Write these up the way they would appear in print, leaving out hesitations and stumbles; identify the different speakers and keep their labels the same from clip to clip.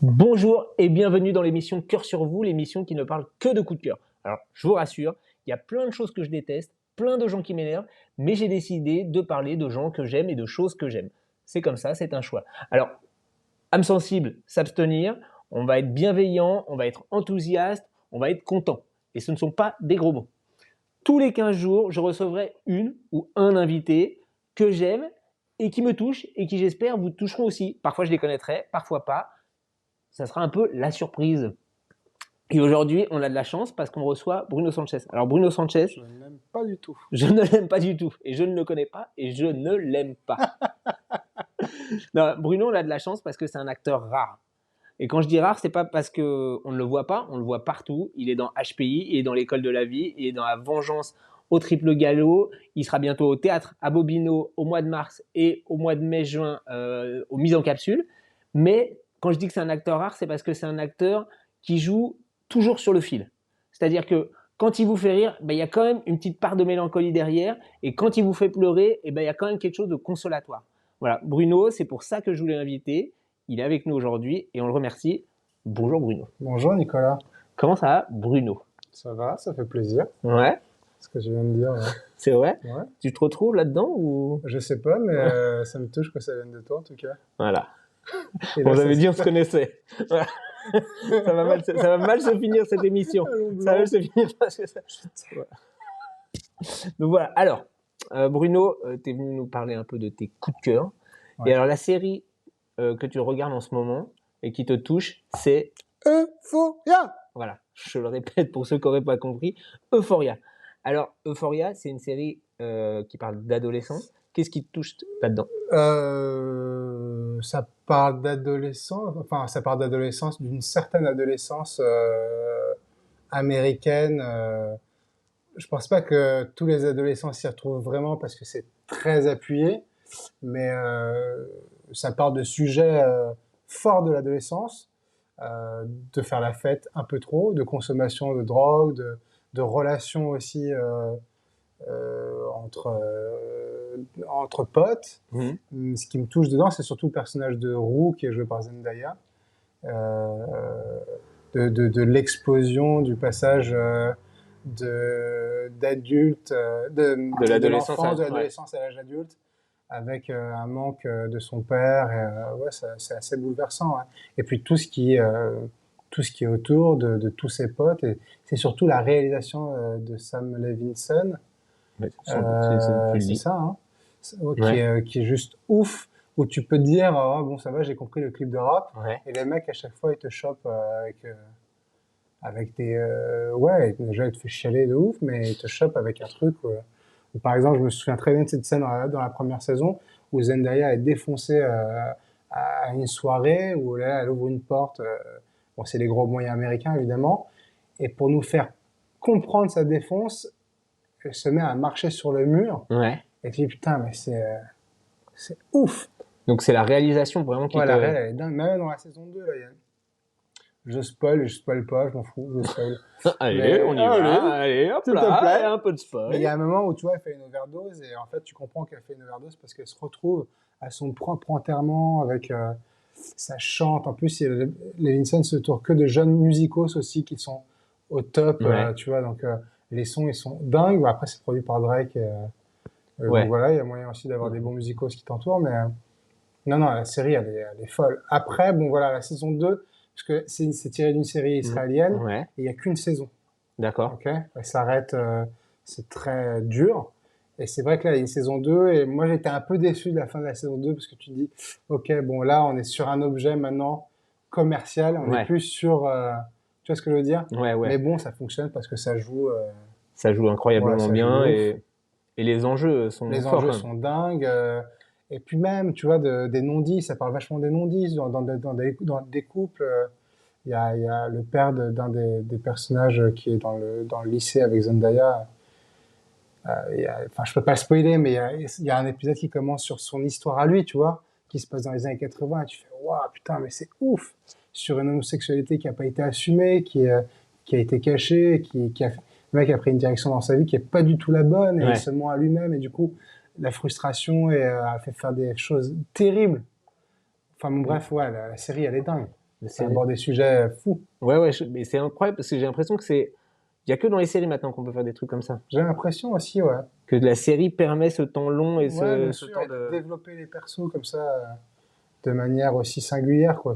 Speaker 1: Bonjour et bienvenue dans l'émission Cœur sur vous, l'émission qui ne parle que de coups de cœur. Alors, je vous rassure, il y a plein de choses que je déteste, plein de gens qui m'énervent, mais j'ai décidé de parler de gens que j'aime et de choses que j'aime. C'est comme ça, c'est un choix. Alors, âme sensible, s'abstenir, on va être bienveillant, on va être enthousiaste, on va être content. Et ce ne sont pas des gros mots. Tous les 15 jours, je recevrai une ou un invité que j'aime et qui me touche et qui, j'espère, vous toucheront aussi. Parfois, je les connaîtrai, parfois pas. Ça sera un peu la surprise. Et aujourd'hui, on a de la chance parce qu'on reçoit Bruno Sanchez. Alors Bruno Sanchez,
Speaker 2: Je ne l'aime pas du tout.
Speaker 1: je ne l'aime pas du tout et je ne le connais pas et je ne l'aime pas. Non, Bruno, on a de la chance parce que c'est un acteur rare. Et quand je dis rare, c'est pas parce que on ne le voit pas, on le voit partout. Il est dans HPI, il est dans l'école de la vie, il est dans la vengeance au triple galop. Il sera bientôt au théâtre à Bobino au mois de mars et au mois de mai-juin aux mises en capsule. Mais quand je dis que c'est un acteur rare, c'est parce que c'est un acteur qui joue toujours sur le fil. C'est-à-dire que quand il vous fait rire, il y a quand même une petite part de mélancolie derrière. Et quand il vous fait pleurer, il y a quand même quelque chose de consolatoire. Voilà, Bruno, c'est pour ça que je voulais l'inviter. Il est avec nous aujourd'hui et on le remercie. Bonjour Bruno.
Speaker 2: Bonjour Nicolas.
Speaker 1: Comment ça va, Bruno?
Speaker 2: Ça va, ça fait plaisir.
Speaker 1: Ouais,
Speaker 2: Ce que je viens de dire.
Speaker 1: c'est vrai.
Speaker 2: Ouais.
Speaker 1: Tu te retrouves là-dedans ou...
Speaker 2: Je sais pas, mais ça me touche que ça vienne de toi en tout cas.
Speaker 1: Voilà.
Speaker 2: Et
Speaker 1: On
Speaker 2: là,
Speaker 1: avait
Speaker 2: ça
Speaker 1: dit on se connaissait. Voilà. Ça va mal se finir cette émission. Ça va mal se finir parce que ça... Voilà. Donc voilà. Alors, Bruno, tu es venu nous parler un peu de tes coups de cœur.
Speaker 2: Ouais.
Speaker 1: Et alors la série que tu regardes en ce moment et qui te touche, c'est...
Speaker 2: Euphoria.
Speaker 1: Voilà, je le répète pour ceux qui n'auraient pas compris, Euphoria. Alors, Euphoria, c'est une série qui parle d'adolescents. Qu'est-ce qui te touche là-dedans?
Speaker 2: Ça parle d'adolescence, enfin ça parle d'adolescence, d'une certaine adolescence américaine. Je pense pas que tous les adolescents s'y retrouvent vraiment parce que c'est très appuyé, mais ça parle de sujets forts de l'adolescence, de faire la fête un peu trop, de consommation de drogue, de relations aussi entre potes. Ce qui me touche dedans, c'est surtout le personnage de Rue qui est joué par Zendaya, de l'explosion, du passage d'adulte, de l'enfance, de l'adolescence à l'âge adulte, avec un manque de son père. Et, ouais, c'est assez bouleversant. Hein. Et puis tout ce qui est autour de tous ses potes. Et c'est surtout la réalisation de Sam Levinson.
Speaker 1: Ouais,
Speaker 2: c'est ça, hein. Qui est juste ouf. Où tu peux te dire, oh, bon, ça va, j'ai compris le clip de rap.
Speaker 1: Ouais.
Speaker 2: Et les mecs, à chaque fois, ils te chopent avec des... ouais, déjà, ils te fait chialer de ouf, mais ils te chopent avec un truc... où, par exemple, je me souviens très bien de cette scène dans la première saison où Zendaya est défoncée à une soirée où là, elle ouvre une porte. Bon, c'est les gros moyens américains, évidemment. Et pour nous faire comprendre sa défonce, elle se met à marcher sur le mur.
Speaker 1: Ouais.
Speaker 2: Et tu dis, putain, mais c'est ouf.
Speaker 1: Donc c'est la réalisation vraiment qui
Speaker 2: ouais, la réelle, elle est dingue. Même dans la saison 2, là, je spoil pas, je m'en fous, je spoil.
Speaker 1: Allez,
Speaker 2: mais,
Speaker 1: on y va, allez, hop là, un peu de spoil.
Speaker 2: Mais il y a un moment où, tu vois, elle fait une overdose, et en fait, tu comprends qu'elle fait une overdose parce qu'elle se retrouve à son propre enterrement avec... ça chante. En plus, Levinson se tourne que de jeunes musicos aussi qui sont au top,
Speaker 1: Ouais.
Speaker 2: tu vois, donc les sons, ils sont dingues. Bon, après, c'est produit par Drake,
Speaker 1: Ouais.
Speaker 2: donc voilà, il y a moyen aussi d'avoir des bons musicos qui t'entourent, mais non, la série, elle est folle. Après, bon, voilà, la saison 2, parce que c'est tiré d'une série israélienne,
Speaker 1: Ouais.
Speaker 2: et il n'y a qu'une saison.
Speaker 1: D'accord.
Speaker 2: Ok, elle s'arrête, c'est très dur. Et c'est vrai que là, il y a une saison 2, et moi, j'étais un peu déçu de la fin de la saison 2, parce que tu dis, ok, bon, là, on est sur un objet maintenant commercial, on est plus sur, tu vois ce que je veux dire?
Speaker 1: Ouais.
Speaker 2: Mais bon, ça fonctionne parce que ça joue.
Speaker 1: Ça joue incroyablement
Speaker 2: ça
Speaker 1: bien,
Speaker 2: joue
Speaker 1: et les enjeux sont
Speaker 2: les
Speaker 1: forts.
Speaker 2: enjeux sont dingues. Et puis même, tu vois, des non-dits, ça parle vachement des non-dits dans des couples. Il y a le père d'un des personnages qui est dans le lycée avec Zendaya. Enfin, je peux pas le spoiler, mais il y a un épisode qui commence sur son histoire à lui, tu vois, qui se passe dans les années 80, et tu fais, waouh, putain, mais c'est ouf! Sur une homosexualité qui a pas été assumée, qui a été cachée, le mec a pris une direction dans sa vie qui est pas du tout la bonne, et il se ment à lui-même, et du coup, la frustration a fait faire des choses terribles. Enfin, bon, bref, ouais, la série, elle est dingue.
Speaker 1: La
Speaker 2: Ça
Speaker 1: série.
Speaker 2: aborde des sujets fous.
Speaker 1: Ouais, ouais, mais c'est incroyable parce que j'ai l'impression que c'est. Il y a que dans les séries maintenant qu'on peut faire des trucs comme ça.
Speaker 2: J'ai l'impression aussi, ouais.
Speaker 1: Que la série permet ce temps long et
Speaker 2: Ouais, bien
Speaker 1: ce
Speaker 2: sûr,
Speaker 1: temps
Speaker 2: et de
Speaker 1: de.
Speaker 2: développer les persos comme ça, de manière aussi singulière, quoi.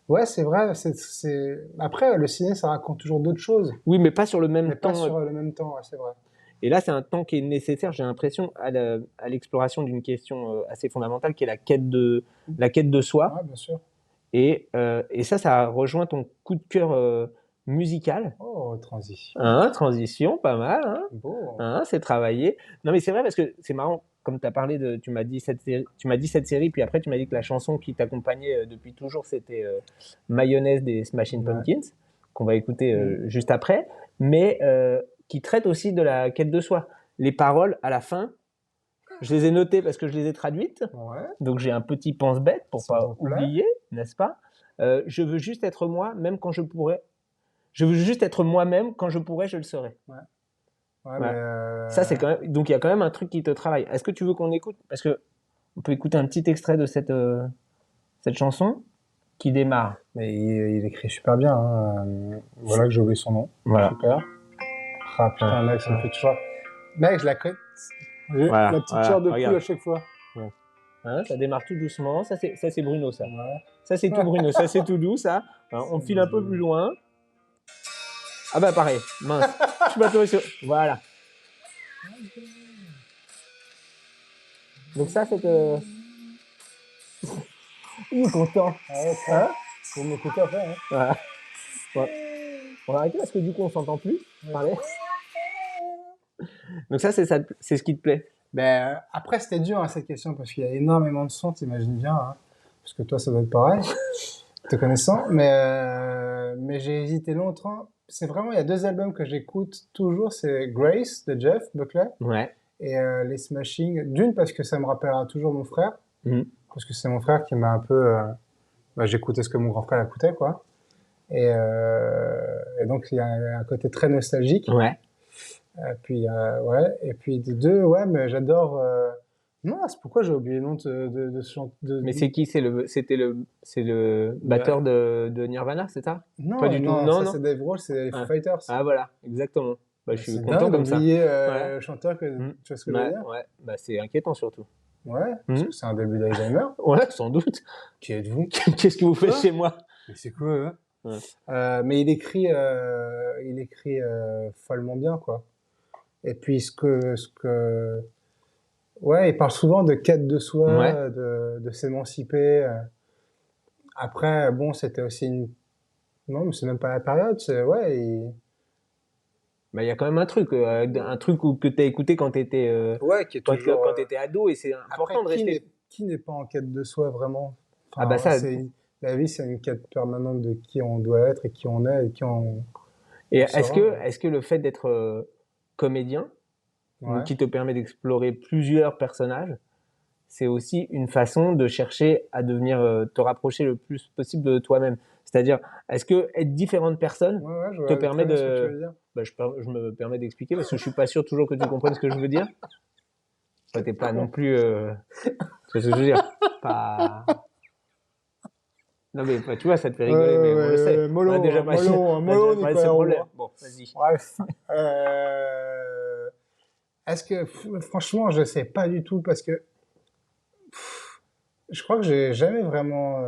Speaker 2: Ouais, c'est vrai. Après, le ciné, ça raconte toujours d'autres choses,
Speaker 1: Oui, mais pas sur le même
Speaker 2: mais pas
Speaker 1: temps.
Speaker 2: sur le même temps, ouais, c'est vrai.
Speaker 1: Et là, c'est un temps qui est nécessaire, j'ai l'impression, à l'exploration d'une question assez fondamentale qui est la quête de soi.
Speaker 2: Ouais, bien sûr.
Speaker 1: Et ça rejoint ton coup de cœur musical.
Speaker 2: Oh, transition.
Speaker 1: Hein, transition, pas mal. Hein,
Speaker 2: Beau.
Speaker 1: hein, c'est travaillé. Non, mais c'est vrai parce que c'est marrant. Comme tu as parlé tu m'as dit cette série, puis après tu m'as dit que la chanson qui t'accompagnait depuis toujours, c'était Mayonnaise des Smashing
Speaker 2: Ouais.
Speaker 1: Pumpkins, qu'on va écouter
Speaker 2: Mm.
Speaker 1: juste après, mais qui traite aussi de la quête de soi. Les paroles, à la fin, je les ai notées parce que je les ai traduites,
Speaker 2: Ouais,
Speaker 1: donc j'ai un petit pense-bête pour
Speaker 2: s'il
Speaker 1: pas
Speaker 2: vous plaît.
Speaker 1: oublier, n'est-ce pas? Je veux juste être moi, même quand je pourrais. Je veux juste être moi-même, quand je pourrais, je le serai.
Speaker 2: Ouais, ouais, mais
Speaker 1: Voilà. Ça, c'est quand même. Donc, il y a quand même un truc qui te travaille. Est-ce que tu veux qu'on écoute? Parce que on peut écouter un petit extrait de cette chanson qui démarre.
Speaker 2: il écrit super bien, hein. Voilà que j'ai oublié son nom.
Speaker 1: Voilà.
Speaker 2: Super. Ah putain, mec, ça me fait toujours. Mec, je la connais. J'ai
Speaker 1: Voilà.
Speaker 2: la petite
Speaker 1: Voilà.
Speaker 2: chair de poule
Speaker 1: Regarde.
Speaker 2: à chaque fois.
Speaker 1: Hein, ça démarre tout doucement. Ça, c'est Bruno, ça.
Speaker 2: Ouais.
Speaker 1: Ça, c'est tout Bruno. Ça, c'est tout doux, ça. Alors, on file un peu plus loin. Ah bah pareil. Mince. Je suis pas tombé sur. Voilà. Donc ça, c'est que. Il est content.
Speaker 2: Ouais,
Speaker 1: Hein?
Speaker 2: faut m'écouter après, hein.
Speaker 1: Voilà. Ouais. On va arrêter parce que du coup, on s'entend plus parler. Donc ça, c'est ce qui te plaît.
Speaker 2: Ben, après, c'était dur, hein, cette question, parce qu'il y a énormément de sons, t'imagines bien, hein. Parce que toi, ça doit être pareil, te connaissant. Mais j'ai hésité longtemps. C'est vraiment, il y a deux albums que j'écoute toujours, c'est Grace de Jeff Buckley
Speaker 1: Ouais.
Speaker 2: et les Smashing. D'une, parce que ça me rappellera toujours mon frère,
Speaker 1: Mhm.
Speaker 2: parce que c'est mon frère qui m'a un peu... j'écoutais ce que mon grand frère écoutait, quoi. Et donc, il y a un côté très nostalgique.
Speaker 1: Ouais.
Speaker 2: Puis, ouais. Et puis, de deux, ouais, mais j'adore... Non, c'est pourquoi j'ai oublié le nom de ce chant...
Speaker 1: Mais c'est qui? C'est le batteur de Nirvana, c'est ça? Pas
Speaker 2: Non,
Speaker 1: du tout.
Speaker 2: non,
Speaker 1: Non,
Speaker 2: ça
Speaker 1: non.
Speaker 2: c'est Dave Grohl, c'est les Foo
Speaker 1: Ah,
Speaker 2: Fighters.
Speaker 1: ah, voilà, exactement. Bah, je
Speaker 2: Mais
Speaker 1: suis
Speaker 2: c'est
Speaker 1: content
Speaker 2: dingue
Speaker 1: comme ça.
Speaker 2: d'oublier
Speaker 1: Ouais.
Speaker 2: le chanteur que...
Speaker 1: Mm.
Speaker 2: Tu vois ce que je veux
Speaker 1: Ouais,
Speaker 2: dire?
Speaker 1: ouais. Bah, c'est inquiétant surtout.
Speaker 2: Ouais, parce
Speaker 1: Mm.
Speaker 2: que c'est un début d'Alzheimer.
Speaker 1: Ouais, sans doute.
Speaker 2: Qui êtes-vous?
Speaker 1: Qu'est-ce que vous faites
Speaker 2: Quoi?
Speaker 1: chez moi?
Speaker 2: Mais c'est quoi, hein?
Speaker 1: Ouais.
Speaker 2: Mais il écrit follement bien, quoi. Et puis ouais, il parle souvent de quête de
Speaker 1: Ouais.
Speaker 2: soi, de s'émanciper. Après, bon, c'était aussi une... Non, mais c'est même pas la période, c'est... Ouais,
Speaker 1: Bah, il y a quand même un truc que t'as écouté quand t'étais
Speaker 2: ouais, qui est toujours...
Speaker 1: quand t'étais ado et c'est
Speaker 2: Après,
Speaker 1: important de rester.
Speaker 2: qui n'est pas en quête de soi, vraiment?
Speaker 1: Ah bah
Speaker 2: Enfin,
Speaker 1: ça.
Speaker 2: la vie, c'est une quête permanente de qui on doit être et qui on est et qui
Speaker 1: Et
Speaker 2: on sera.
Speaker 1: est-ce que le fait d'être comédien, donc
Speaker 2: Ouais.
Speaker 1: qui te permet d'explorer plusieurs personnages, c'est aussi une façon de chercher à devenir, te rapprocher le plus possible de toi-même. C'est-à-dire, est-ce que être différentes personnes
Speaker 2: Ouais, ouais, je
Speaker 1: te
Speaker 2: vois
Speaker 1: permet
Speaker 2: très bien ce que tu
Speaker 1: de...
Speaker 2: veux dire.
Speaker 1: Bah, je me permets d'expliquer parce que je suis pas sûr toujours que tu comprennes ce que je veux dire. Toi, t'es pas non plus... Tu vois ce que je veux dire? Pas... Non mais bah, tu vois, ça te fait rigoler, mais on le sait. On a déjà parlé, on a
Speaker 2: mollo,
Speaker 1: déjà parlé de ce
Speaker 2: Nicolas Roux,
Speaker 1: problème.
Speaker 2: hein.
Speaker 1: Bon, vas-y.
Speaker 2: Bref. Est-ce que, franchement, je sais pas du tout parce que je crois que j'ai jamais vraiment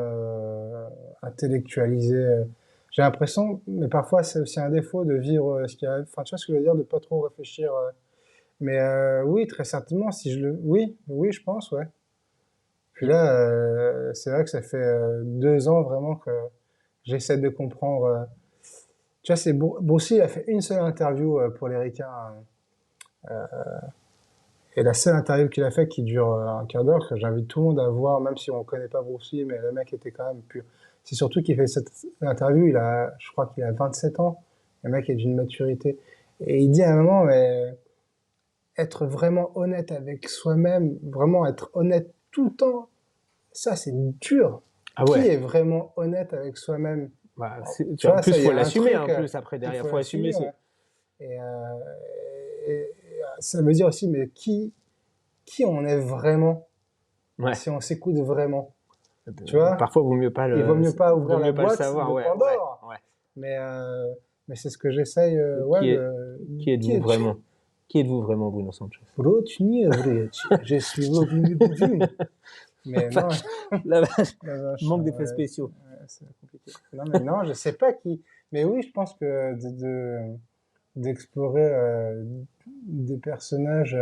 Speaker 2: intellectualisé. J'ai l'impression, mais parfois c'est aussi un défaut de vivre ce qui arrive. Enfin, tu vois ce que je veux dire, de pas trop réfléchir. Mais oui, très certainement, si je le, oui, oui, je pense, ouais. Puis là, c'est vrai que ça fait 2 ans vraiment que j'essaie de comprendre. Tu vois, Bruce Lee, il a fait une seule interview pour les Ricains. Et la seule interview qu'il a fait qui dure un quart d'heure, que j'invite tout le monde à voir, même si on connaît pas Bruce Lee, mais le mec était quand même pur. C'est surtout qu'il fait cette interview, je crois qu'il a 27 ans. Le mec est d'une maturité. Et il dit à un moment, mais être vraiment honnête avec soi-même, vraiment être honnête tout le temps, ça c'est dur.
Speaker 1: Ah
Speaker 2: Qui
Speaker 1: ouais.
Speaker 2: est vraiment honnête avec soi-même?
Speaker 1: Bah,
Speaker 2: Tu
Speaker 1: en
Speaker 2: vois,
Speaker 1: plus,
Speaker 2: ça, il y
Speaker 1: faut
Speaker 2: a un
Speaker 1: l'assumer.
Speaker 2: truc,
Speaker 1: En plus, après,
Speaker 2: il
Speaker 1: derrière,
Speaker 2: faut
Speaker 1: faut assumer.
Speaker 2: l'assumer, ouais. Et, et ça veut dire aussi, mais qui on est vraiment,
Speaker 1: Ouais.
Speaker 2: si on s'écoute vraiment. Tu vois,
Speaker 1: parfois, vaut mieux pas
Speaker 2: il vaut mieux pas ouvrir la boîte
Speaker 1: savoir,
Speaker 2: de Pandore. Mais c'est ce que j'essaye.
Speaker 1: Qui êtes-vous vraiment? Qui êtes-vous vraiment, Bruno Sanchez?
Speaker 2: Je suis revenu de Dieu. Mais non,
Speaker 1: la vache, manque d'effets spéciaux.
Speaker 2: C'est compliqué. Non, mais non, je sais pas qui. Mais oui, je pense que d'explorer des personnages.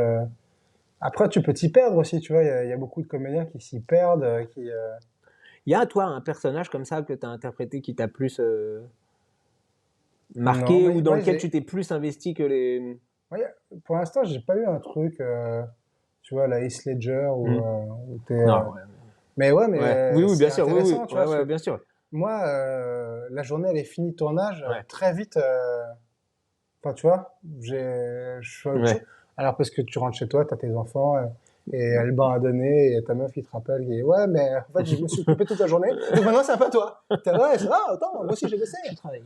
Speaker 2: Après, tu peux t'y perdre aussi, tu vois. Il y a beaucoup de comédiens qui s'y perdent.
Speaker 1: Il y a, toi, un personnage comme ça que tu as interprété qui t'a plus marqué ou dans lequel tu t'es plus investi que les.
Speaker 2: Ouais, pour l'instant, j'ai pas eu un truc, tu vois, la Heath Ledger où t'es.
Speaker 1: Non,
Speaker 2: mais ouais, mais
Speaker 1: oui, bien sûr, oui,
Speaker 2: tu vois,
Speaker 1: bien sûr.
Speaker 2: Moi, la journée, elle est finie de tournage très vite. Enfin, tu vois, alors parce que tu rentres chez toi, t'as tes enfants et Albin a donné et ta meuf qui te rappelle et ouais, mais en fait, je me suis occupé toute la journée. Donc maintenant, c'est un peu toi. Ouais, c'est attends, moi aussi j'ai bossé.
Speaker 1: J'ai travaillé.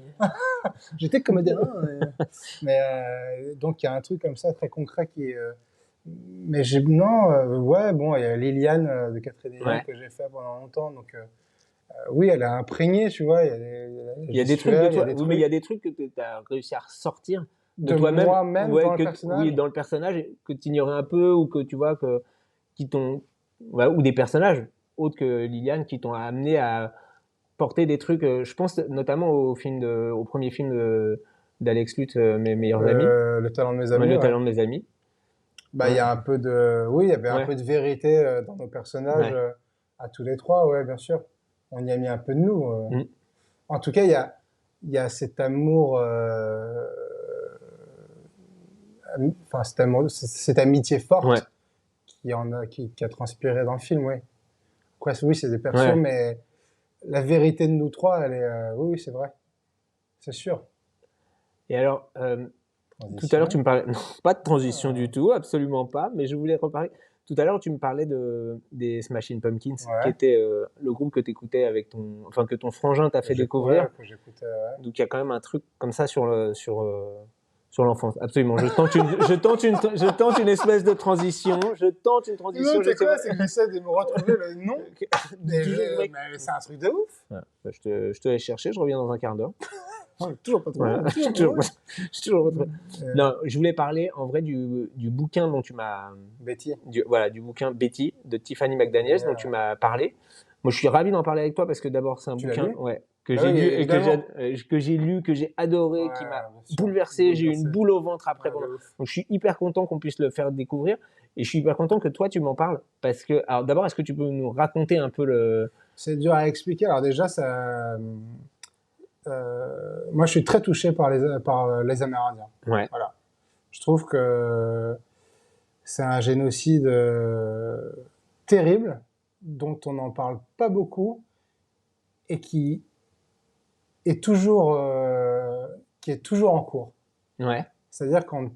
Speaker 2: J'étais comédien. Mais donc il y a un truc comme ça très concret qui. Mais ouais, bon, il y a Liliane de Catherine Deneuve que j'ai fait pendant longtemps, donc. Oui, elle a imprégné, tu vois.
Speaker 1: Il y a des trucs de toi, mais il y a des trucs que tu as réussi à ressortir de toi-même.
Speaker 2: Moi-même dans le personnage.
Speaker 1: Oui, dans le personnage, que tu ignorais un peu, ou que tu vois, qui t'ont. Voilà, ou des personnages autres que Liliane qui t'ont amené à porter des trucs. Je pense notamment au premier film d'Alex Lutz, Mes meilleurs amis.
Speaker 2: Le talent de mes amis.
Speaker 1: Le talent de mes amis.
Speaker 2: Bah, il y a un peu de. Oui, il y avait un peu de vérité dans nos personnages à tous les trois, ouais, bien sûr. On y a mis un peu de nous. En tout cas, il y a cet amour, cette amitié forte qui a transpiré dans le film, oui. Quoi, oui, c'est des persos, mais la vérité de nous trois, elle est, oui, c'est vrai, c'est sûr.
Speaker 1: Et alors, tout à l'heure, tu me parlais, non, pas de transition du tout, absolument pas, mais je voulais reparler. Tout à l'heure, tu me parlais des Smashing Pumpkins, qui était le groupe que tu écoutais que ton frangin t'a fait découvrir.
Speaker 2: Que j'écoutais,
Speaker 1: Donc il y a quand même un truc comme ça sur l'enfance. Absolument. Je tente une espèce de transition. Je tente une transition.
Speaker 2: Non, c'est quoi? C'est que j'essaie de me retrouver le nom. Mais c'est un truc de ouf.
Speaker 1: Ouais. Je te laisse chercher. Je reviens dans un quart d'heure.
Speaker 2: Toujours pas trop.
Speaker 1: Voilà. Je suis toujours pas trop. Non, je voulais parler en vrai du bouquin dont tu m'as.
Speaker 2: Betty.
Speaker 1: Du bouquin Betty de Tiffany McDaniels dont tu m'as parlé. Moi, je suis ravi d'en parler avec toi parce que d'abord, c'est un bouquin que j'ai lu et que j'ai adoré, qui m'a bouleversé. J'ai eu une boule au ventre après. Donc, je suis hyper content qu'on puisse le faire découvrir et je suis hyper content que toi, tu m'en parles parce que. Alors, d'abord, est-ce que tu peux nous raconter un peu le.
Speaker 2: C'est dur à expliquer. Alors, déjà, moi, je suis très touché par les Amérindiens.
Speaker 1: Ouais.
Speaker 2: Voilà. Je trouve que c'est un génocide terrible dont on n'en parle pas beaucoup et qui est toujours en cours.
Speaker 1: Ouais.
Speaker 2: C'est-à-dire qu'on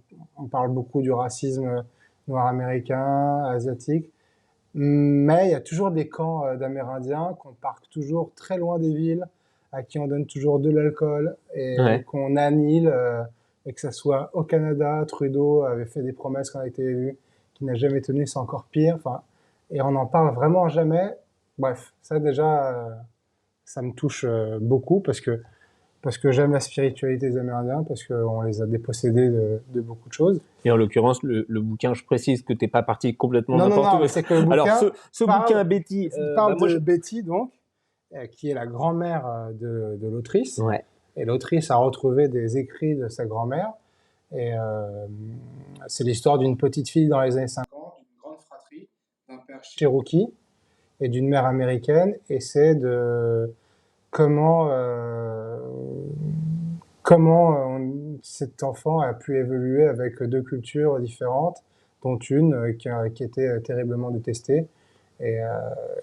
Speaker 2: parle beaucoup du racisme noir américain, asiatique, mais il y a toujours des camps d'Amérindiens qu'on parque toujours très loin des villes, à qui on donne toujours de l'alcool et qu'on annihile, et que ça soit au Canada, Trudeau avait fait des promesses quand il a été élu, qui n'a jamais tenu, c'est encore pire. Enfin, et on n'en parle vraiment jamais. Bref, ça déjà, ça me touche beaucoup parce que j'aime la spiritualité des Amérindiens, parce qu'on les a dépossédés de beaucoup de choses.
Speaker 1: Et en l'occurrence, le bouquin, je précise que tu n'es pas parti complètement
Speaker 2: n'importe où. C'est que le bouquin.
Speaker 1: Alors, ce bouquin, Betty.
Speaker 2: parle de Betty, donc, qui est la grand-mère de l'autrice.
Speaker 1: Ouais.
Speaker 2: Et l'autrice a retrouvé des écrits de sa grand-mère. Et c'est l'histoire d'une petite fille dans les années 50, d'une grande fratrie, d'un père cherokee et d'une mère américaine. Et c'est de comment cet enfant a pu évoluer avec deux cultures différentes, dont une qui était terriblement détestée. Et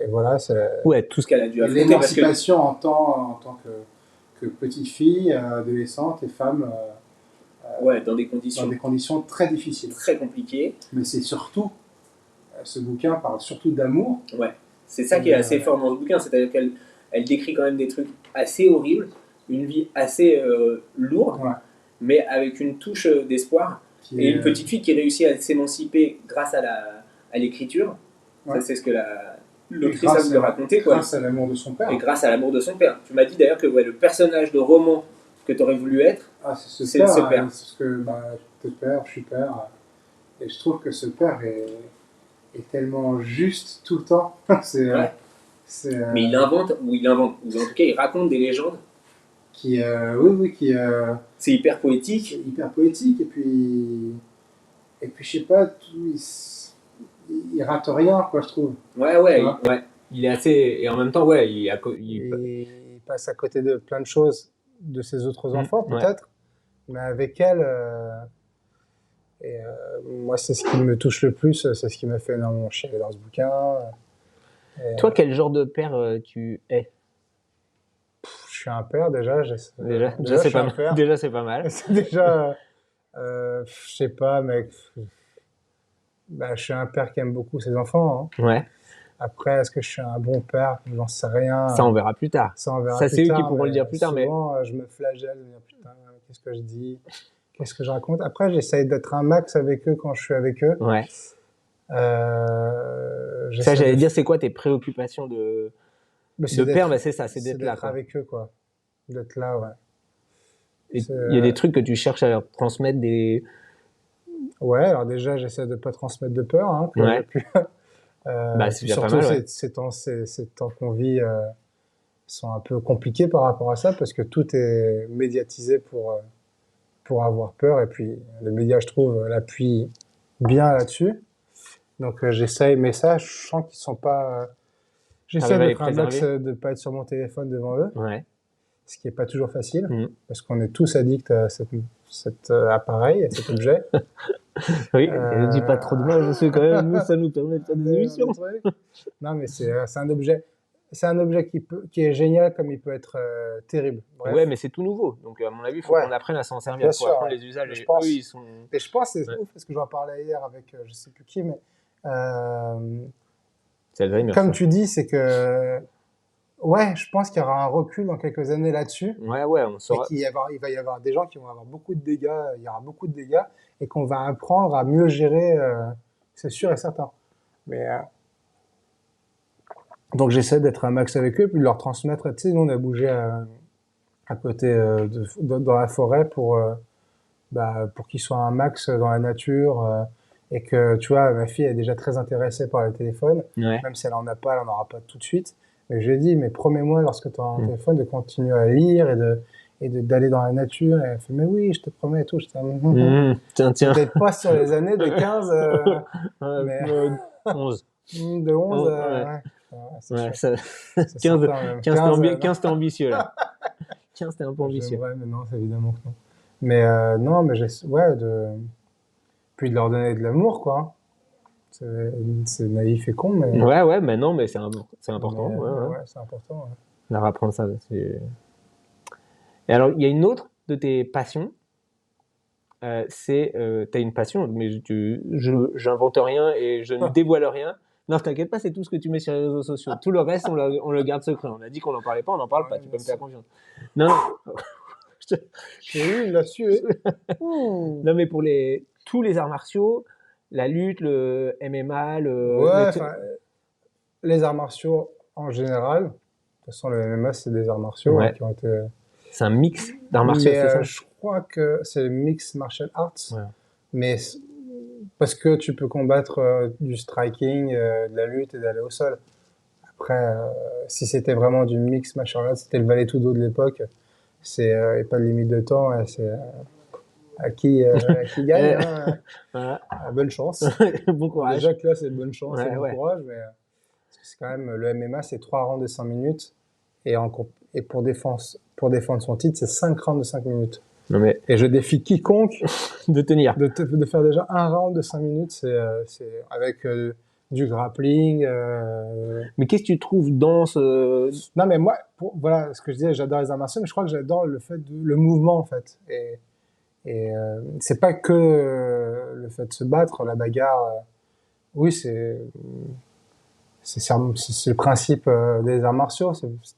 Speaker 2: voilà, c'est
Speaker 1: tout ce qu'elle a dû affronter.
Speaker 2: L'émancipation en tant que petite fille, adolescente et femme.
Speaker 1: Dans des
Speaker 2: conditions très difficiles.
Speaker 1: Très compliquées.
Speaker 2: Mais c'est surtout, ce bouquin parle surtout d'amour.
Speaker 1: Ouais, c'est ça qui est assez fort dans ce bouquin, c'est-à-dire qu'elle décrit quand même des trucs assez horribles, une vie assez lourde, mais avec une touche d'espoir. Et une petite fille qui réussit à s'émanciper grâce à l'écriture. Ça, c'est ce que l'autrice a voulu raconter, quoi.
Speaker 2: Grâce à l'amour de son père.
Speaker 1: Et grâce à l'amour de son père. Tu m'as dit d'ailleurs que le personnage de roman que tu aurais voulu être,
Speaker 2: c'est
Speaker 1: ce père.
Speaker 2: Parce que t'es père, je suis père. Et je trouve que ce père est tellement juste tout le temps.
Speaker 1: Mais il invente, ou en tout cas il raconte des légendes. C'est hyper poétique.
Speaker 2: Et puis je sais pas, il rate rien, quoi, je trouve.
Speaker 1: Ouais. Il est assez. Et en même temps,
Speaker 2: il passe à côté de plein de choses de ses autres enfants, peut-être. Mais avec elle. Moi, c'est ce qui me touche le plus, c'est ce qui m'a fait énormément chialer dans ce bouquin.
Speaker 1: Toi, quel genre de père tu es?
Speaker 2: Je suis un père, déjà.
Speaker 1: Déjà c'est pas mal. Déjà, c'est pas mal.
Speaker 2: C'est déjà. Je sais pas, mec. Je suis un père qui aime beaucoup ses enfants. Hein.
Speaker 1: Ouais.
Speaker 2: Après, est-ce que je suis un bon père? J'en sais rien.
Speaker 1: Ça, on verra plus tard.
Speaker 2: Ça,
Speaker 1: c'est eux qui pourront le dire plus tard.
Speaker 2: Souvent, je me flagelle de dire putain, qu'est-ce que je dis? Qu'est-ce que je raconte? Après, j'essaye d'être un max avec eux quand je suis avec eux.
Speaker 1: Ouais. Ça, j'allais dire, c'est quoi tes préoccupations de père? C'est ça, c'est d'être là.
Speaker 2: D'être avec eux, quoi. D'être là, ouais.
Speaker 1: Il y a des trucs que tu cherches à leur transmettre, des...
Speaker 2: Ouais, alors déjà, j'essaie de pas transmettre de peur. Hein,
Speaker 1: ouais.
Speaker 2: C'est déjà pas mal, ouais. Ces temps qu'on vit sont un peu compliqués par rapport à ça, parce que tout est médiatisé pour avoir peur, et puis le média, je trouve, l'appuie bien là-dessus. Donc j'essaye, mais ça, je sens qu'ils sont pas... J'essaie d'être un max, de pas être sur mon téléphone devant eux, ce qui est pas toujours facile, parce qu'on est tous addicts à cet appareil, à cet objet.
Speaker 1: Oui, ne dis pas trop de mal, je sais quand même, nous, ça nous permet de faire des émissions.
Speaker 2: Non, mais c'est un objet... C'est un objet qui est génial, comme il peut être terrible.
Speaker 1: Bref. Ouais, mais c'est tout nouveau. Donc, à mon avis, il faut qu'on apprenne à s'en servir. Il faut apprendre les usages.
Speaker 2: Et je pense, c'est ouf, parce que j'en parlais hier avec je sais plus qui, mais comme tu dis, c'est que je pense qu'il y aura un recul dans quelques années là-dessus.
Speaker 1: Ouais, on saura.
Speaker 2: Et il va y avoir des gens qui vont avoir beaucoup de dégâts, il y aura beaucoup de dégâts, et qu'on va apprendre à mieux gérer, c'est sûr et certain. Mais... Donc j'essaie d'être un max avec eux, puis de leur transmettre. Tu sais, nous on a bougé à côté dans la forêt pour qu'ils soient un max dans la nature, et que tu vois, ma fille est déjà très intéressée par le téléphone, même si elle en a pas, elle en aura pas tout de suite. Mais je lui ai dit, mais promets-moi lorsque tu auras un téléphone de continuer à lire et d'aller dans la nature. Et elle fait, mais oui, je te promets et tout. Je
Speaker 1: tiens.
Speaker 2: Peut-être pas sur les années de 15, mais
Speaker 1: 11.
Speaker 2: De 11, ouais.
Speaker 1: Ouais, 15 t'es ambitieux là. 15 t'es un peu ambitieux.
Speaker 2: Ouais, mais non, c'est évidemment que non. Mais non, mais puis de leur donner de l'amour, quoi. C'est naïf et con, mais...
Speaker 1: Ouais, mais non, mais c'est important.
Speaker 2: C'est important, ouais.
Speaker 1: Leur apprendre ça. Et alors, il y a une autre de tes passions. T'as une passion, mais j'invente rien et je ne dévoile rien. Non, t'inquiète pas, c'est tout ce que tu mets sur les réseaux sociaux. Tout le reste, on le garde secret. On a dit qu'on n'en parlait pas, on n'en parle pas. Tu peux me faire confiance. Non.
Speaker 2: Oui, il l'a su.
Speaker 1: Non, mais pour tous les arts martiaux, la lutte, le MMA,
Speaker 2: les arts martiaux en général. De toute façon, le MMA, c'est des arts martiaux qui ont été...
Speaker 1: C'est un mix d'arts martiaux, c'est ça?
Speaker 2: Je crois que c'est le mix martial arts. Ouais. Mais... Parce que tu peux combattre du striking, de la lutte et d'aller au sol. Après, si c'était vraiment du mix martial arts, c'était le Vale-Tudo de l'époque, c'est pas de limite de temps, c'est à qui gagne. Hein, voilà. Bonne chance.
Speaker 1: Bon courage.
Speaker 2: Déjà que là, c'est bonne chance et bon courage, mais c'est quand même, le MMA, c'est 3 rounds de 5 minutes, et pour défendre son titre, c'est 5 rounds de 5 minutes.
Speaker 1: Non mais...
Speaker 2: Et je défie quiconque
Speaker 1: de tenir.
Speaker 2: De faire déjà un round de 5 minutes, c'est avec du grappling.
Speaker 1: Mais qu'est-ce que tu trouves dans ce...
Speaker 2: Non, mais moi, voilà ce que je disais, j'adore les arts martiaux, mais je crois que j'adore le mouvement, en fait. Et c'est pas que le fait de se battre, la bagarre. Oui, c'est le principe des arts martiaux.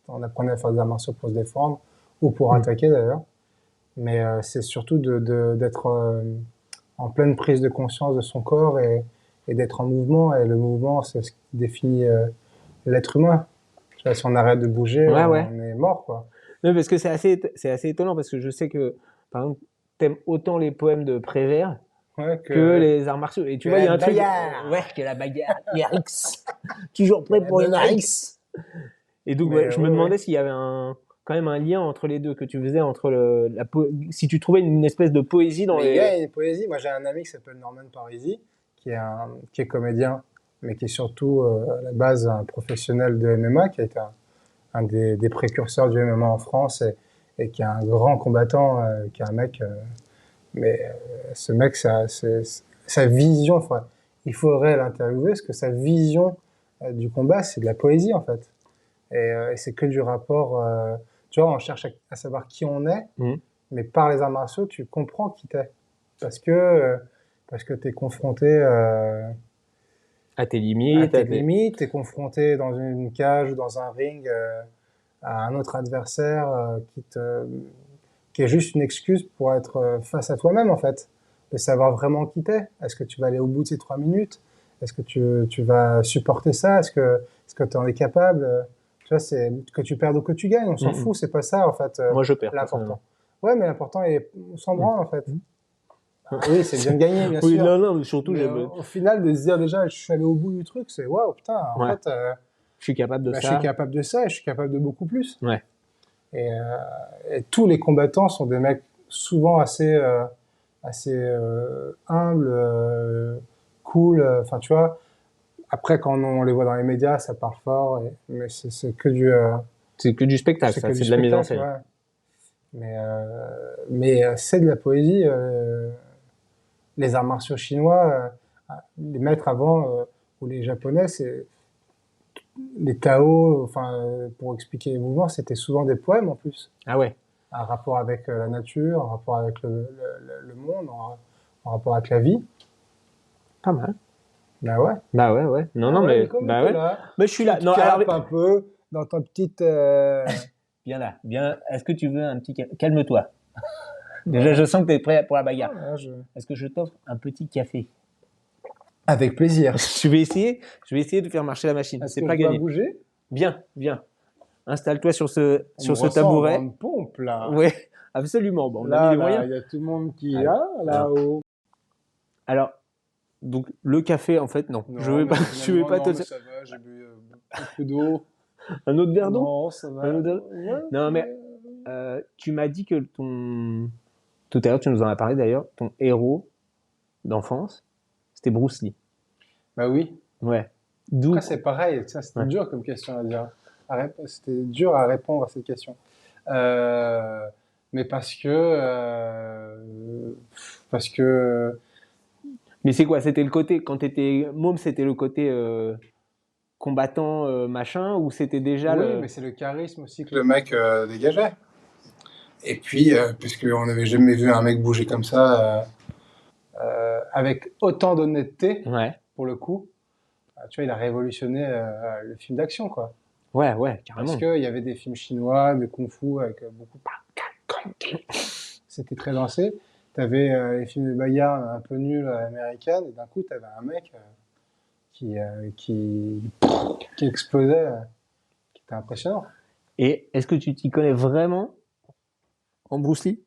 Speaker 2: On apprenait à faire des arts martiaux pour se défendre, ou pour attaquer d'ailleurs. Mais c'est surtout d'être en pleine prise de conscience de son corps et d'être en mouvement. Et le mouvement, c'est ce qui définit l'être humain. Tu vois, si on arrête de bouger,
Speaker 1: Ouais,
Speaker 2: on
Speaker 1: ouais.
Speaker 2: est mort, quoi.
Speaker 1: Non, parce que c'est assez étonnant parce que je sais que, par exemple, t'aimes autant les poèmes de Prévert
Speaker 2: Ouais,
Speaker 1: que les arts martiaux. Et tu
Speaker 2: que
Speaker 1: vois, il y
Speaker 2: la
Speaker 1: a un truc.
Speaker 2: bagarre,
Speaker 1: Ouais, que la bagarre. IRX. Toujours
Speaker 2: que
Speaker 1: prêt
Speaker 2: la
Speaker 1: pour une
Speaker 2: bonne
Speaker 1: RX. Et donc, ouais,
Speaker 2: Mais
Speaker 1: je me
Speaker 2: ouais, ouais.
Speaker 1: demandais s'il y avait quand même un lien entre les deux que tu faisais entre si tu trouvais une espèce de poésie dans
Speaker 2: Mais il y a
Speaker 1: les.
Speaker 2: une poésie. Moi, j'ai un ami qui s'appelle Norman Parisi, qui est comédien, mais qui est surtout à la base un professionnel de MMA, qui a été un des précurseurs du MMA en France et qui est un grand combattant, qui est un mec. Mais ce mec, sa vision, il faudrait l'interviewer parce que sa vision du combat, c'est de la poésie en fait. Et c'est que du rapport. Tu vois, on cherche à savoir qui on est,
Speaker 1: Mhm.
Speaker 2: mais par les arts martiaux, tu comprends qui t'es. Parce que, parce que tu es confronté
Speaker 1: À tes
Speaker 2: à
Speaker 1: limites,
Speaker 2: tes limites, tu es confronté dans une cage ou dans un ring à un autre adversaire qui est juste une excuse pour être face à toi-même, en fait. De savoir vraiment qui t'es. Est-ce que tu vas aller au bout de ces 3 minutes? Est-ce que tu vas supporter ça? Est-ce que tu en es capable? Tu vois, c'est que tu perdes ou que tu gagnes, on s'en
Speaker 1: Mhm.
Speaker 2: fout, c'est pas ça, en fait,
Speaker 1: Moi, je perds
Speaker 2: l'important.
Speaker 1: personnellement.
Speaker 2: Ouais, mais l'important est, on s'en
Speaker 1: Mhm.
Speaker 2: branle, en fait.
Speaker 1: Mhm.
Speaker 2: Ah oui, c'est bien de gagner, bien
Speaker 1: Oui,
Speaker 2: sûr.
Speaker 1: non, non, mais surtout,
Speaker 2: Mais
Speaker 1: j'aime.
Speaker 2: au final, de se dire déjà, je suis allé au bout du truc, c'est waouh, putain, en
Speaker 1: Ouais,
Speaker 2: fait,
Speaker 1: je suis capable de
Speaker 2: bah, je suis
Speaker 1: ça.
Speaker 2: capable de ça et je suis capable de beaucoup plus.
Speaker 1: Ouais.
Speaker 2: Et, tous les combattants sont des mecs souvent assez humbles, cool. Enfin, tu vois, après, quand on les voit dans les médias, ça parle fort, mais
Speaker 1: C'est que du spectacle,
Speaker 2: c'est
Speaker 1: ça.
Speaker 2: que du
Speaker 1: C'est de la mise en
Speaker 2: spectacle,
Speaker 1: scène.
Speaker 2: ouais. Mais c'est de la poésie. Les arts martiaux chinois, les maîtres avant, ou les japonais, c'est les Tao, enfin, pour expliquer les mouvements, c'était souvent des poèmes en plus.
Speaker 1: Ah ouais,
Speaker 2: Un rapport avec la nature, un rapport avec le monde, en rapport avec la vie.
Speaker 1: pas mal.
Speaker 2: Ben ouais.
Speaker 1: Bah ouais, ouais. Non,
Speaker 2: Ah
Speaker 1: non,
Speaker 2: ouais,
Speaker 1: mais
Speaker 2: Nico, mais
Speaker 1: bah
Speaker 2: t'es
Speaker 1: ouais.
Speaker 2: là.
Speaker 1: Mais je suis
Speaker 2: Tu
Speaker 1: là.
Speaker 2: te
Speaker 1: Non, alors
Speaker 2: capes un peu dans ta petite.
Speaker 1: viens là, viens. Est-ce que tu veux un petit café? Calme-toi. Déjà, je
Speaker 2: Ouais.
Speaker 1: sens que tu es prêt pour la bagarre.
Speaker 2: Voilà,
Speaker 1: Est-ce que je t'offre un petit café?
Speaker 2: avec plaisir.
Speaker 1: Je vais essayer de faire marcher la machine.
Speaker 2: Est-ce
Speaker 1: C'est
Speaker 2: que
Speaker 1: pas
Speaker 2: je dois
Speaker 1: gagné.
Speaker 2: bouger?
Speaker 1: Viens, viens. Installe-toi
Speaker 2: On me
Speaker 1: sur ce
Speaker 2: ressent en
Speaker 1: tabouret.
Speaker 2: grande pompe là.
Speaker 1: Ouais, absolument. Bon, on a mis
Speaker 2: Là,
Speaker 1: les moyens.
Speaker 2: là, il y a tout le monde qui est
Speaker 1: Alors, alors,
Speaker 2: là-haut.
Speaker 1: alors, donc le café, en fait, non. Je
Speaker 2: Non,
Speaker 1: vais
Speaker 2: mais
Speaker 1: pas, je vais
Speaker 2: finalement,
Speaker 1: pas
Speaker 2: non,
Speaker 1: te.
Speaker 2: mais ça va, j'ai bu beaucoup d'eau.
Speaker 1: Un autre verre d'eau?
Speaker 2: Non, ça
Speaker 1: Un
Speaker 2: va.
Speaker 1: autre verre d'eau.
Speaker 2: Ouais,
Speaker 1: Non, mais tu m'as dit que tout à l'heure, tu nous en as parlé d'ailleurs, ton héros d'enfance, c'était Bruce Lee.
Speaker 2: bah oui.
Speaker 1: Ouais.
Speaker 2: Après,
Speaker 1: D'où.
Speaker 2: c'est pareil, ça, c'était
Speaker 1: Ouais.
Speaker 2: dur comme question à dire. C'était dur à répondre à cette question. Euh, mais parce que,
Speaker 1: Mais c'est quoi? C'était le côté, quand t'étais môme, c'était le côté combattant machin, ou c'était déjà
Speaker 2: oui,
Speaker 1: le.
Speaker 2: mais c'est le charisme aussi que le mec dégageait. Et puis, puisqu'on n'avait jamais vu un mec bouger comme ça, avec autant d'honnêteté,
Speaker 1: Ouais.
Speaker 2: pour le coup, tu vois, il a révolutionné le film d'action, quoi.
Speaker 1: Ouais, ouais,
Speaker 2: Parce
Speaker 1: carrément.
Speaker 2: qu'il y avait des films chinois de kung-fu avec beaucoup. C'était très dansé. Tu avais les films de bagarre un peu nuls américaines, et d'un coup, tu avais un mec qui, euh, qui, qui explosait, qui était impressionnant.
Speaker 1: Et est-ce que tu t'y connais vraiment en Bruce Lee?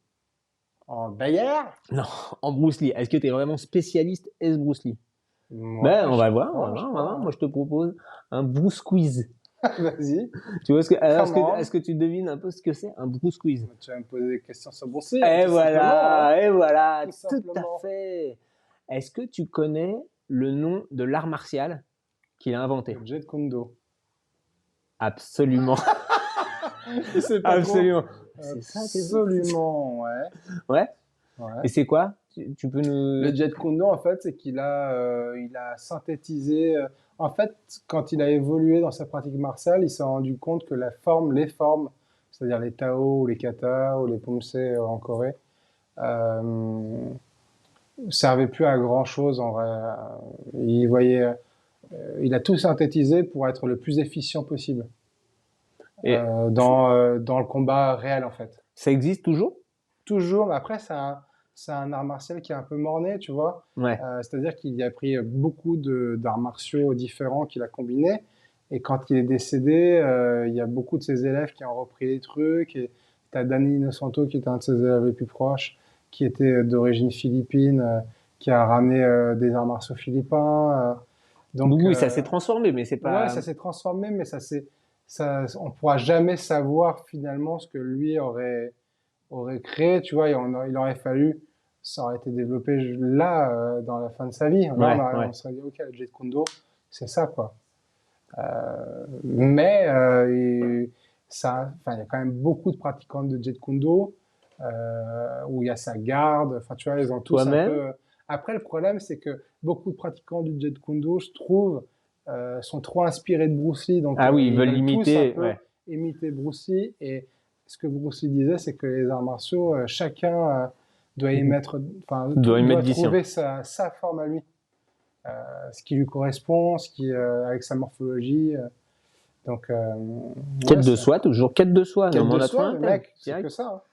Speaker 2: En bagarre?
Speaker 1: Non, en Bruce Lee. Est-ce que tu es vraiment spécialiste S Bruce Lee? Ben,
Speaker 2: Ouais,
Speaker 1: on
Speaker 2: je
Speaker 1: va voir, on va
Speaker 2: crois, je
Speaker 1: voir, on va voir.
Speaker 2: crois.
Speaker 1: Moi, je te propose un Bruce Quiz.
Speaker 2: Vas-y,
Speaker 1: Tu vois,
Speaker 2: comment?
Speaker 1: est-ce que tu devines un peu ce que c'est un Bruce Quiz?
Speaker 2: Tu vas me poser des questions sur Boursier,
Speaker 1: Et voilà,
Speaker 2: tout
Speaker 1: tout à
Speaker 2: simplement.
Speaker 1: fait. Est-ce que tu connais le nom de l'art martial qu'il a inventé?
Speaker 2: Le Jet Kondo.
Speaker 1: Absolument,
Speaker 2: Je sais pas trop.
Speaker 1: absolument. C'est ça,
Speaker 2: Absolument, ouais.
Speaker 1: Ouais.
Speaker 2: Ouais.
Speaker 1: Et c'est quoi? Tu peux
Speaker 2: Le
Speaker 1: nous.
Speaker 2: Jet Kondo, en fait, c'est il a synthétisé. En fait, quand il a évolué dans sa pratique martiale, il s'est rendu compte que les formes, c'est-à-dire les Tao, ou les Kata, ou les Pomsei en Corée, euh, servaient plus à grand chose en vrai. Il a tout synthétisé pour être le plus efficient possible
Speaker 1: Et
Speaker 2: dans le combat réel, en fait.
Speaker 1: ça existe toujours?
Speaker 2: Toujours, mais après, c'est un art martial qui est un peu morné, tu vois.
Speaker 1: Ouais.
Speaker 2: C'est-à-dire qu'il y a pris beaucoup d'arts martiaux différents qu'il a combinés, Et quand il est décédé, il y a beaucoup de ses élèves qui ont repris les trucs. Et tu as Danny Innocento, qui était un de ses élèves les plus proches, qui était d'origine philippine, qui a ramené des arts martiaux philippins. Donc,
Speaker 1: Oui, ça s'est transformé, mais c'est
Speaker 2: ouais,
Speaker 1: pas.
Speaker 2: ça s'est transformé, mais on pourra jamais savoir finalement ce que lui aurait créé. Tu vois, il aurait fallu, ça aurait été développé là, dans la fin de sa vie. Là,
Speaker 1: Ouais,
Speaker 2: on
Speaker 1: ouais.
Speaker 2: serait dit, ok, le Jeet Kune Do, c'est ça, quoi. Mais ça, enfin, il y a quand même beaucoup de pratiquants de Jeet Kune Do où il y a sa garde. Enfin, tu vois, ils ont tous un
Speaker 1: Toi-même?
Speaker 2: peu. Après, le problème, c'est que beaucoup de pratiquants du Jeet Kune Do, je trouve, sont trop inspirés de Bruce Lee, donc
Speaker 1: Ah oui, ils
Speaker 2: ils
Speaker 1: veulent
Speaker 2: veulent tous un
Speaker 1: limiter.
Speaker 2: peu
Speaker 1: Ouais.
Speaker 2: imiter Bruce Lee. Et ce que Bruce Lee disait, c'est que les arts martiaux, chacun doit y mettre, enfin,
Speaker 1: Doit y
Speaker 2: doit
Speaker 1: mettre du sien.
Speaker 2: trouver sa forme à lui, ce qui lui correspond, avec sa morphologie. Donc, ouais,
Speaker 1: Quête de soi, toujours quête de soi. Non,
Speaker 2: quête
Speaker 1: mais on
Speaker 2: de
Speaker 1: a trouvé
Speaker 2: soi,
Speaker 1: un
Speaker 2: mais
Speaker 1: thème.
Speaker 2: mec, c'est que
Speaker 1: Direct.
Speaker 2: ça.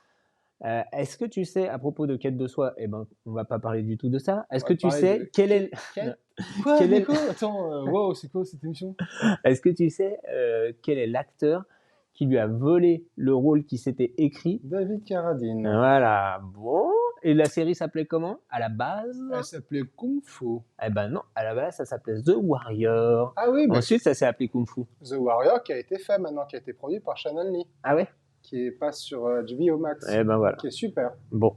Speaker 2: Hein.
Speaker 1: Est-ce que tu sais, à propos de quête de soi, eh ben, on va pas parler du tout de ça.
Speaker 2: On
Speaker 1: Est-ce
Speaker 2: va
Speaker 1: que
Speaker 2: te
Speaker 1: tu
Speaker 2: parler
Speaker 1: sais
Speaker 2: de
Speaker 1: quel est, non.
Speaker 2: quête. Quoi,
Speaker 1: Quel est,
Speaker 2: Nico? Attends, wow, c'est quoi cette émission?
Speaker 1: est-ce que tu sais quel est l'acteur qui lui a volé le rôle qui s'était écrit?
Speaker 2: David Carradine.
Speaker 1: Voilà. Bon. Et la série s'appelait comment à la base?
Speaker 2: Elle s'appelait Kung Fu.
Speaker 1: Eh ben non, à la base ça s'appelait The Warrior.
Speaker 2: Ah oui, mais
Speaker 1: Ensuite ça s'est appelé Kung Fu.
Speaker 2: The Warrior qui a été fait maintenant, qui a été produit par Shannon Lee,
Speaker 1: Ah ouais?
Speaker 2: qui passe sur HBO Max,
Speaker 1: Eh ben voilà.
Speaker 2: qui est super.
Speaker 1: Bon.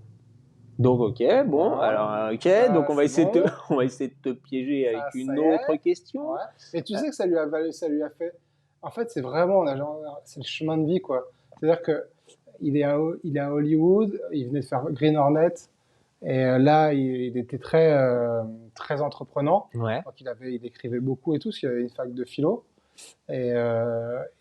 Speaker 1: Donc ok, bon,
Speaker 2: Voilà.
Speaker 1: alors ok,
Speaker 2: Ça,
Speaker 1: donc
Speaker 2: c'est bon.
Speaker 1: on va essayer de te piéger
Speaker 2: Ça,
Speaker 1: avec
Speaker 2: ça
Speaker 1: une
Speaker 2: y
Speaker 1: autre
Speaker 2: est.
Speaker 1: question.
Speaker 2: Ouais. Et tu sais que ça lui a fait. En fait, c'est vraiment, c'est le chemin de vie, quoi. C'est-à-dire que il est à Hollywood, il venait de faire Green Hornet, et là, il était très entreprenant.
Speaker 1: Ouais,
Speaker 2: Donc, il écrivait beaucoup et tout, parce qu'il avait une fac de philo. Et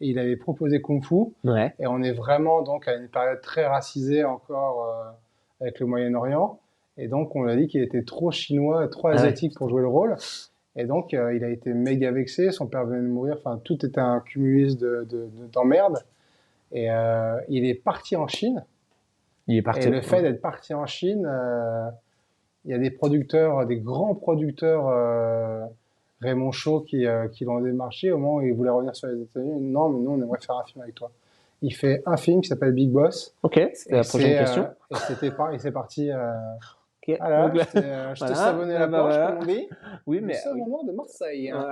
Speaker 2: il avait proposé Kung Fu.
Speaker 1: ouais,
Speaker 2: Et on est vraiment donc à une période très racisée encore avec le Moyen-Orient. Et donc, on a dit qu'il était trop chinois, trop
Speaker 1: ah ouais,
Speaker 2: asiatique pour jouer le rôle. Et donc, il a été méga vexé. Son père venait de mourir. Enfin, tout était un cumulus d'emmerdes. Et il est parti en Chine.
Speaker 1: il est
Speaker 2: Et
Speaker 1: parti.
Speaker 2: le fait d'être parti en Chine, il y a des producteurs, des grands producteurs, Raymond Shaw, qui l'ont démarché au moment où il voulait revenir sur les États-Unis. Non, mais nous, on aimerait faire un film avec toi. Il fait un film qui s'appelle Big Boss.
Speaker 1: Ok, c'était la prochaine question.
Speaker 2: Et c'est parti.
Speaker 1: Ok,
Speaker 2: Voilà,
Speaker 1: donc là,
Speaker 2: je t'ai
Speaker 1: voilà,
Speaker 2: savonné
Speaker 1: ah
Speaker 2: la
Speaker 1: bah
Speaker 2: poche, comme
Speaker 1: voilà.
Speaker 2: on dit,
Speaker 1: Oui,
Speaker 2: du
Speaker 1: mais oui.
Speaker 2: savonnement de Marseille.
Speaker 1: Voilà.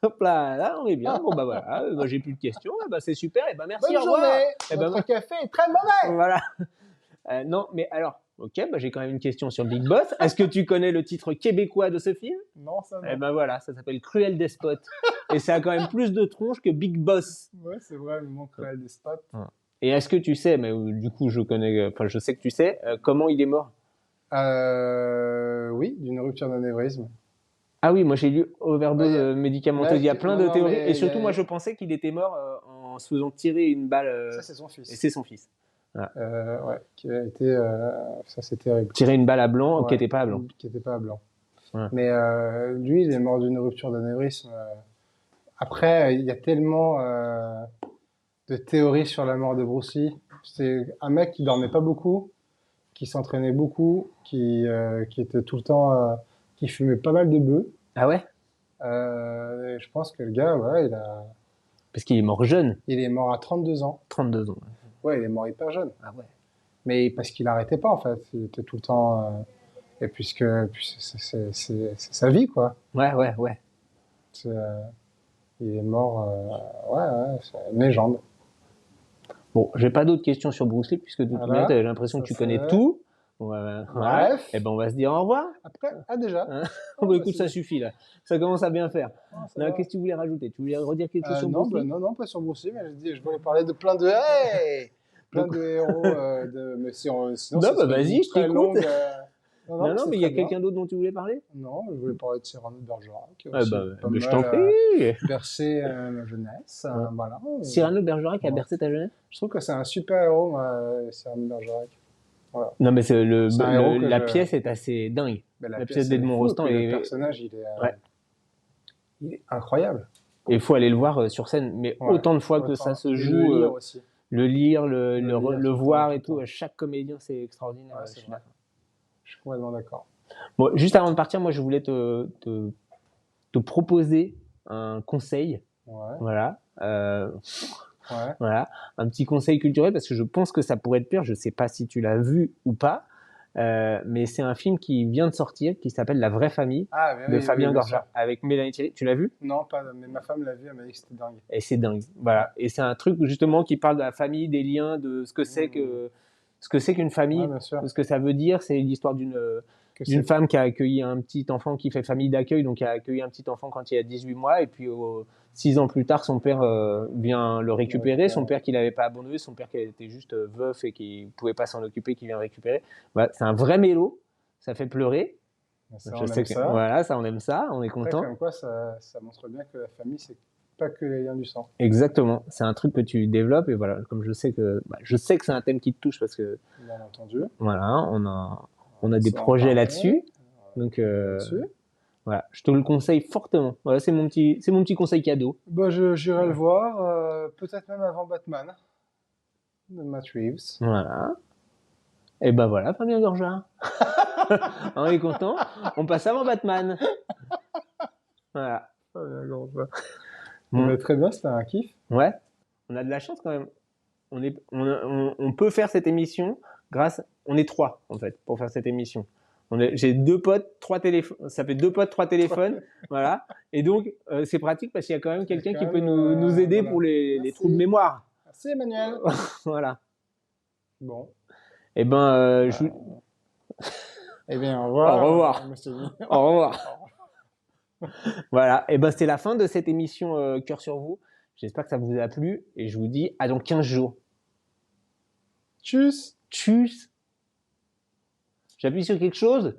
Speaker 1: Hop là, on est bien. Bon bah voilà, bah, j'ai plus de questions. Ah, bah, c'est super. Et bah merci,
Speaker 2: Bonne
Speaker 1: au revoir.
Speaker 2: journée.
Speaker 1: Et ben
Speaker 2: Votre café est très mauvais.
Speaker 1: voilà. Non, mais alors, ok, bah, j'ai quand même une question sur Big Boss. Est-ce que tu connais le titre québécois de ce film?
Speaker 2: Non, ça
Speaker 1: Eh
Speaker 2: non.
Speaker 1: ben voilà, ça s'appelle Cruel Despote. Et ça a quand même plus de tronche que Big Boss.
Speaker 2: Ouais, c'est vrai, le mot cruel des spots.
Speaker 1: Et est-ce que tu sais, mais du coup je sais que tu sais, comment il est mort?
Speaker 2: Oui, d'une rupture d'anévrisme.
Speaker 1: Ah oui, moi j'ai lu
Speaker 2: Bah,
Speaker 1: overdose médicamenteuse. Il y a plein
Speaker 2: non,
Speaker 1: de
Speaker 2: non,
Speaker 1: théories. Et
Speaker 2: mais
Speaker 1: surtout, moi je pensais qu'il était mort en se faisant tirer une balle.
Speaker 2: ça, c'est son
Speaker 1: Et
Speaker 2: fils.
Speaker 1: c'est son fils. Voilà.
Speaker 2: Ouais, qui a été. Ça, c'est terrible.
Speaker 1: Tirer une balle à blanc qui
Speaker 2: Ouais,
Speaker 1: n'était pas à blanc.
Speaker 2: qui n'était pas blanc.
Speaker 1: Ouais.
Speaker 2: Mais lui, il est mort d'une rupture d'anévrisme. Après, il y a tellement de théories sur la mort de Bruce Lee. C'est un mec qui dormait pas beaucoup, qui s'entraînait beaucoup, qui était tout le temps, qui fumait pas mal de bœufs.
Speaker 1: Ah ouais?
Speaker 2: Et je pense que le gars, voilà,
Speaker 1: Parce qu'il est mort jeune,
Speaker 2: il est mort à 32 ans.
Speaker 1: 32 ans.
Speaker 2: Ouais, il est mort hyper jeune.
Speaker 1: Ah ouais.
Speaker 2: Mais parce qu'il arrêtait pas, en fait. Il était tout le temps. Et puis c'est sa vie, quoi.
Speaker 1: Ouais, ouais, ouais.
Speaker 2: C'est, il est mort. Ouais, c'est une légende.
Speaker 1: Bon, j'ai pas d'autres questions sur Bruce Lee, puisque de toute
Speaker 2: Voilà.
Speaker 1: manière, j'ai l'impression que
Speaker 2: Ça,
Speaker 1: tu connais
Speaker 2: c'est-
Speaker 1: tout. Voilà.
Speaker 2: Bref.
Speaker 1: Et ben on va se dire au revoir.
Speaker 2: Après, déjà.
Speaker 1: Hein.
Speaker 2: Ah,
Speaker 1: Bon, écoute,
Speaker 2: c'est-
Speaker 1: ça suffit là. Ça commence à bien faire.
Speaker 2: ah, ça
Speaker 1: Non,
Speaker 2: va.
Speaker 1: qu'est-ce que tu voulais rajouter? Tu voulais redire quelque chose sur
Speaker 2: Non,
Speaker 1: Bruce Lee?
Speaker 2: non, pas sur Bruce Lee, mais je voulais parler de plein de. Hey plein
Speaker 1: Donc-
Speaker 2: de héros. Mais sinon,
Speaker 1: Non,
Speaker 2: ça
Speaker 1: bah,
Speaker 2: serait
Speaker 1: vas-y,
Speaker 2: une
Speaker 1: je
Speaker 2: très
Speaker 1: t'écoute.
Speaker 2: longue.
Speaker 1: Non, non,
Speaker 2: c'est
Speaker 1: mais il y a
Speaker 2: très bien.
Speaker 1: quelqu'un d'autre dont tu voulais parler?
Speaker 2: Non, je voulais parler de Cyrano de Bergerac, qui a
Speaker 1: Ah
Speaker 2: aussi
Speaker 1: bah,
Speaker 2: pas
Speaker 1: je
Speaker 2: mal
Speaker 1: t'en prie.
Speaker 2: bercé ma jeunesse.
Speaker 1: Ouais.
Speaker 2: Voilà.
Speaker 1: Cyrano de Bergerac a
Speaker 2: Ouais.
Speaker 1: bercé ta jeunesse?
Speaker 2: Je trouve que c'est un super héros, moi, Cyrano de Bergerac. Voilà.
Speaker 1: Non, mais c'est
Speaker 2: C'est un héros que
Speaker 1: la
Speaker 2: je-
Speaker 1: pièce est assez dingue.
Speaker 2: Mais
Speaker 1: La pièce d'Edmond
Speaker 2: elle est fou,
Speaker 1: Rostand
Speaker 2: puis le
Speaker 1: est.
Speaker 2: personnage,
Speaker 1: Ouais.
Speaker 2: il est incroyable.
Speaker 1: Et il faut aller le voir sur scène, mais
Speaker 2: Ouais.
Speaker 1: autant de fois que
Speaker 2: Autant-
Speaker 1: ça se
Speaker 2: et
Speaker 1: joue,
Speaker 2: le lire aussi.
Speaker 1: le lire,
Speaker 2: Le lire tout le
Speaker 1: voir
Speaker 2: temps,
Speaker 1: et
Speaker 2: tout le
Speaker 1: tout,
Speaker 2: temps.
Speaker 1: chaque comédien c'est extraordinaire.
Speaker 2: Ouais,
Speaker 1: Je
Speaker 2: c'est
Speaker 1: suis
Speaker 2: vrai.
Speaker 1: d'accord.
Speaker 2: Je suis complètement d'accord.
Speaker 1: Bon, juste avant de partir, moi je voulais te proposer un conseil
Speaker 2: Ouais,
Speaker 1: Voilà.
Speaker 2: ouais.
Speaker 1: Voilà. Un petit conseil culturel, parce que je pense que ça pourrait te plaire. Je ne sais pas si tu l'as vu ou pas, mais c'est un film qui vient de sortir, qui s'appelle La vraie famille,
Speaker 2: Ah, mais
Speaker 1: de
Speaker 2: oui, oui,
Speaker 1: Fabien
Speaker 2: bien sûr.
Speaker 1: Gorja, avec Mélanie Thierry. Tu l'as vu?
Speaker 2: Non, pas, mais ma femme l'a vu, elle m'a dit que c'était dingue.
Speaker 1: Et c'est dingue.
Speaker 2: Ouais.
Speaker 1: Voilà. Et c'est un truc justement qui parle de la famille, des liens, de
Speaker 2: Mmh.
Speaker 1: ce que c'est qu'une
Speaker 2: Ouais,
Speaker 1: famille,
Speaker 2: bien sûr.
Speaker 1: de ce que ça veut dire. C'est l'histoire
Speaker 2: Que
Speaker 1: d'une
Speaker 2: c'est.
Speaker 1: femme qui a accueilli un petit enfant, qui fait famille d'accueil, donc qui a accueilli un petit enfant quand il a 18 mois, et puis 6 ans plus tard, son père vient le
Speaker 2: Le
Speaker 1: récupérer, son
Speaker 2: récupérer.
Speaker 1: père qui l'avait pas abandonné, son père qui était juste veuf et qui pouvait pas s'en occuper, qui vient le récupérer. Voilà, c'est un vrai mélo, ça fait pleurer.
Speaker 2: Mais ça,
Speaker 1: Je
Speaker 2: on
Speaker 1: sais
Speaker 2: aime
Speaker 1: que
Speaker 2: ça.
Speaker 1: voilà, ça on aime ça, on est
Speaker 2: Après,
Speaker 1: content.
Speaker 2: comme quoi, ça montre bien que la famille, c'est pas que les liens du sang.
Speaker 1: Exactement, c'est un truc que tu développes et voilà, comme je sais que c'est un thème qui te touche parce que
Speaker 2: Bien entendu.
Speaker 1: voilà, on a des
Speaker 2: Ça en
Speaker 1: projets
Speaker 2: parler.
Speaker 1: là-dessus, donc
Speaker 2: Là-dessus.
Speaker 1: voilà, je te le conseille fortement. Voilà, c'est mon petit conseil cadeau.
Speaker 2: Bah, j'irai le voir, peut-être même avant Batman, de Matt Reeves.
Speaker 1: Voilà. Et ben voilà, Fabien Gorja. On est content. On passe avant Batman. Voilà.
Speaker 2: Ah, bien, gros, ça.
Speaker 1: Bon,
Speaker 2: Mais très bien, c'était un kiff.
Speaker 1: ouais. On a de la chance quand même. On peut faire cette émission on est trois en fait pour faire cette émission. J'ai deux potes, trois téléphones. Ça fait deux potes, trois téléphones, voilà. Et donc c'est pratique parce qu'il y a quand même
Speaker 2: Il y a
Speaker 1: quelqu'un
Speaker 2: quand
Speaker 1: qui peut
Speaker 2: même,
Speaker 1: nous aider
Speaker 2: voilà.
Speaker 1: pour les trous de
Speaker 2: Merci.
Speaker 1: mémoire.
Speaker 2: Merci, Emmanuel.
Speaker 1: Voilà.
Speaker 2: Bon.
Speaker 1: Et ben
Speaker 2: Eh bien, au
Speaker 1: au
Speaker 2: revoir,
Speaker 1: revoir.
Speaker 2: monsieur Guy.
Speaker 1: Au revoir. Voilà. Et ben c'est la fin de cette émission Cœur sur vous. J'espère que ça vous a plu et je vous dis à dans 15 jours.
Speaker 2: Tchuss.
Speaker 1: Tchuss. J'appuie sur quelque chose.